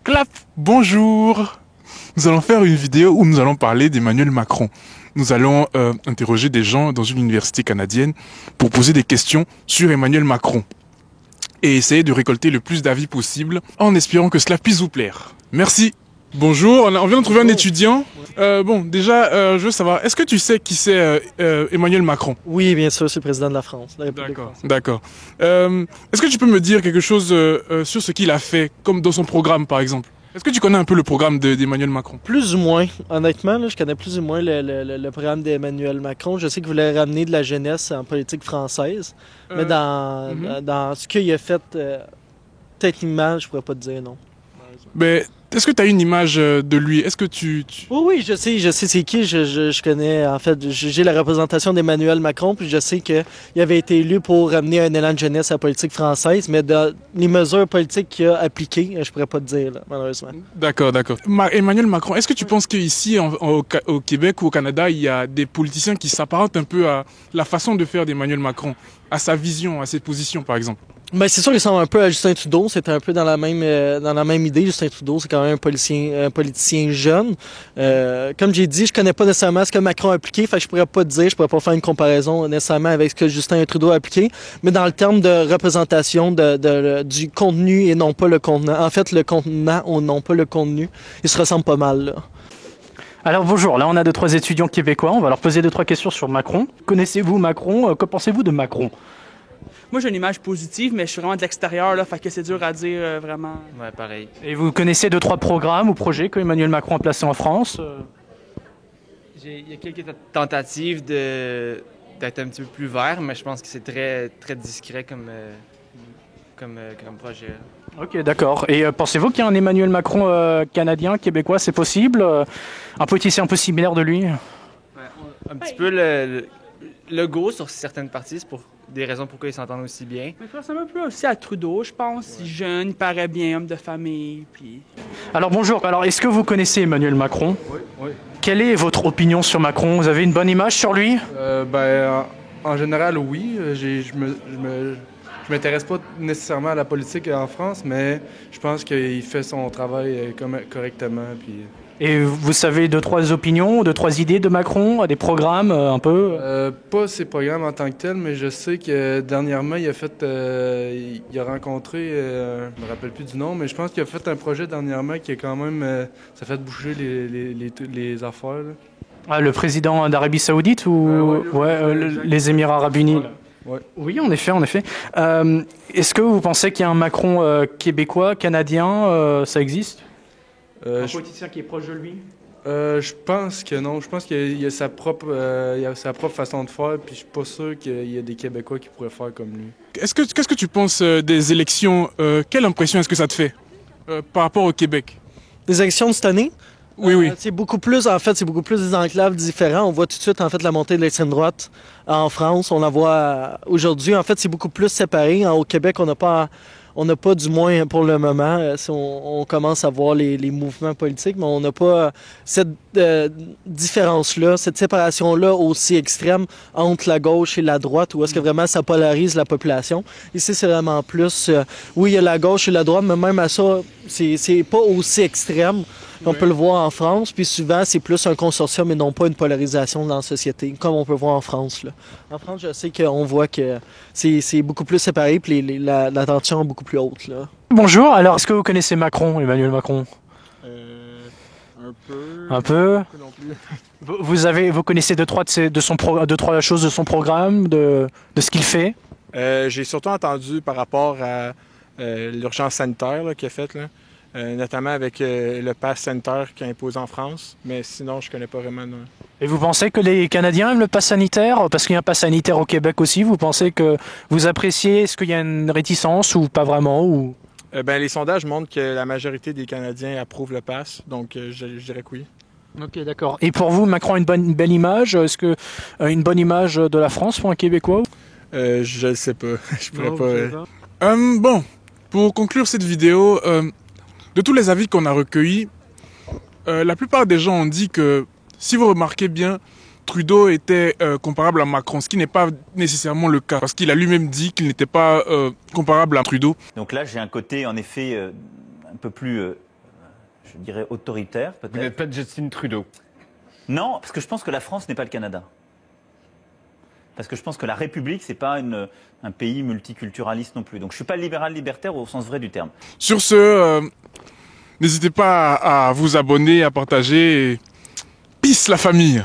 Clap, bonjour. Nous allons faire une vidéo où nous allons parler d'Emmanuel Macron. Nous allons interroger des gens dans une université canadienne pour poser des questions sur Emmanuel Macron et essayer de récolter le plus d'avis possible en espérant que cela puisse vous plaire. Merci. Bonjour, on vient de trouver un étudiant. Je veux savoir, est-ce que tu sais qui c'est Emmanuel Macron? Oui, bien sûr, c'est le président de la France. D'accord. Est-ce que tu peux me dire quelque chose sur ce qu'il a fait, comme dans son programme par exemple? Est-ce que tu connais un peu le programme d'Emmanuel Macron? Plus ou moins. Honnêtement, là, je connais plus ou moins le programme d'Emmanuel Macron. Je sais qu'il voulait ramener de la jeunesse en politique française. Mais dans ce qu'il a fait, techniquement, je pourrais pas te dire non. Mais est-ce que tu as une image de lui? Est-ce que tu... Oui, je sais c'est qui. Je connais, en fait, j'ai la représentation d'Emmanuel Macron, puis je sais qu'il avait été élu pour ramener un élan de jeunesse à la politique française, mais dans les mesures politiques qu'il a appliquées, je pourrais pas te dire, là, malheureusement. D'accord. Emmanuel Macron, est-ce que tu penses qu'ici, au Québec ou au Canada, il y a des politiciens qui s'apparentent un peu à la façon de faire d'Emmanuel Macron, à sa vision, à ses positions, par exemple? Ben, c'est sûr qu'il ressemble un peu à Justin Trudeau. C'était un peu dans la même idée. Justin Trudeau, c'est quand même un politicien jeune. Comme j'ai dit, je connais pas nécessairement ce que Macron a appliqué. Fait que je pourrais pas te dire, je pourrais pas faire une comparaison nécessairement avec ce que Justin Trudeau a appliqué. Mais dans le terme de représentation du contenu et non pas le contenant. En fait, le contenant ou non pas le contenu, ils se ressemblent pas mal, là. Alors bonjour, là on a 2-3 étudiants québécois. On va leur poser 2-3 questions sur Macron. Connaissez-vous Macron? Que pensez-vous de Macron? Moi, j'ai une image positive, mais je suis vraiment de l'extérieur, là, fait que c'est dur à dire vraiment. Ouais, pareil. Et vous connaissez 2-3 programmes ou projets que Emmanuel Macron a placés en France? Il y a quelques tentatives d'être un petit peu plus vert, mais je pense que c'est très, très discret comme projet. Ok, d'accord. Et pensez-vous qu'il y a un Emmanuel Macron canadien, québécois, c'est possible? Un politicien un peu similaire de lui? Ouais, un petit peu le go sur certaines parties, c'est pour des raisons pourquoi ils s'entendent aussi bien. Mais ça ressemble un peu aussi à Trudeau, je pense. Ouais. Jeune, il paraît bien, homme de famille. Puis... Alors bonjour, est-ce que vous connaissez Emmanuel Macron? Oui. Quelle est votre opinion sur Macron? Vous avez une bonne image sur lui? En général, oui. Je m'intéresse pas nécessairement à la politique en France, mais je pense qu'il fait son travail correctement. Puis... Et vous savez 2-3 opinions, 2-3 idées de Macron, des programmes un peu? Pas ses programmes en tant que tels, mais je sais que dernièrement, il a rencontré, je me rappelle plus du nom, mais je pense qu'il a fait un projet dernièrement qui est quand même, ça fait bouger les affaires. Là. Ah, le président d'Arabie Saoudite ou les Émirats Arabes Unis? Ouais. Oui, en effet. Est-ce que vous pensez qu'il y a un Macron québécois, canadien, ça existe? Un politicien qui est proche de lui? Je pense que non. Je pense qu'il a sa propre façon de faire, puis je suis pas sûr qu'il y a des Québécois qui pourraient faire comme lui. Qu'est-ce que tu penses des élections? Quelle impression est-ce que ça te fait par rapport au Québec? Les élections de cette année? Oui. C'est beaucoup plus des enclaves différents. On voit tout de suite, en fait, la montée de l'extrême droite en France. On la voit aujourd'hui. En fait, c'est beaucoup plus séparé. Au Québec, on n'a pas, du moins pour le moment, si on commence à voir les mouvements politiques, mais on n'a pas cette différence-là, cette séparation-là aussi extrême entre la gauche et la droite, où est-ce que vraiment ça polarise la population. Ici, c'est vraiment plus... oui, il y a la gauche et la droite, mais même à ça, c'est pas aussi extrême. On peut le voir en France, puis souvent, c'est plus un consortium et non pas une polarisation dans la société, comme on peut voir en France. Là. En France, je sais qu'on voit que c'est beaucoup plus séparé, puis la tension est beaucoup plus haute. Là. Bonjour, alors est-ce que vous connaissez Macron, Emmanuel Macron? Un peu non plus. Vous connaissez deux, trois choses de son programme, de ce qu'il fait? J'ai surtout entendu par rapport à l'urgence sanitaire qu'il a faite. Notamment avec le pass sanitaire qui est imposé en France, mais sinon, je connais pas vraiment. Non. Et vous pensez que les Canadiens aiment le pass sanitaire? Parce qu'il y a un pass sanitaire au Québec aussi. Vous pensez que vous appréciez? Est-ce qu'il y a une réticence ou pas vraiment? Ou... les sondages montrent que la majorité des Canadiens approuvent le pass, donc je dirais que oui. Ok, d'accord. Et pour vous, Macron a une belle image? Est-ce que une bonne image de la France pour un Québécois? Je ne sais pas. Je pourrais pas. Pour conclure cette vidéo... de tous les avis qu'on a recueillis, la plupart des gens ont dit que, si vous remarquez bien, Trudeau était comparable à Macron, ce qui n'est pas nécessairement le cas, parce qu'il a lui-même dit qu'il n'était pas comparable à Trudeau. Donc là, j'ai un côté, en effet, un peu plus je dirais, autoritaire, Vous peut-être. n'êtes pas Justin Trudeau. Non, parce que je pense que la France n'est pas le Canada. Parce que je pense que la République, c'est pas un pays multiculturaliste non plus. Donc je suis pas libéral libertaire au sens vrai du terme. Sur ce, n'hésitez pas à vous abonner, à partager. Peace la famille.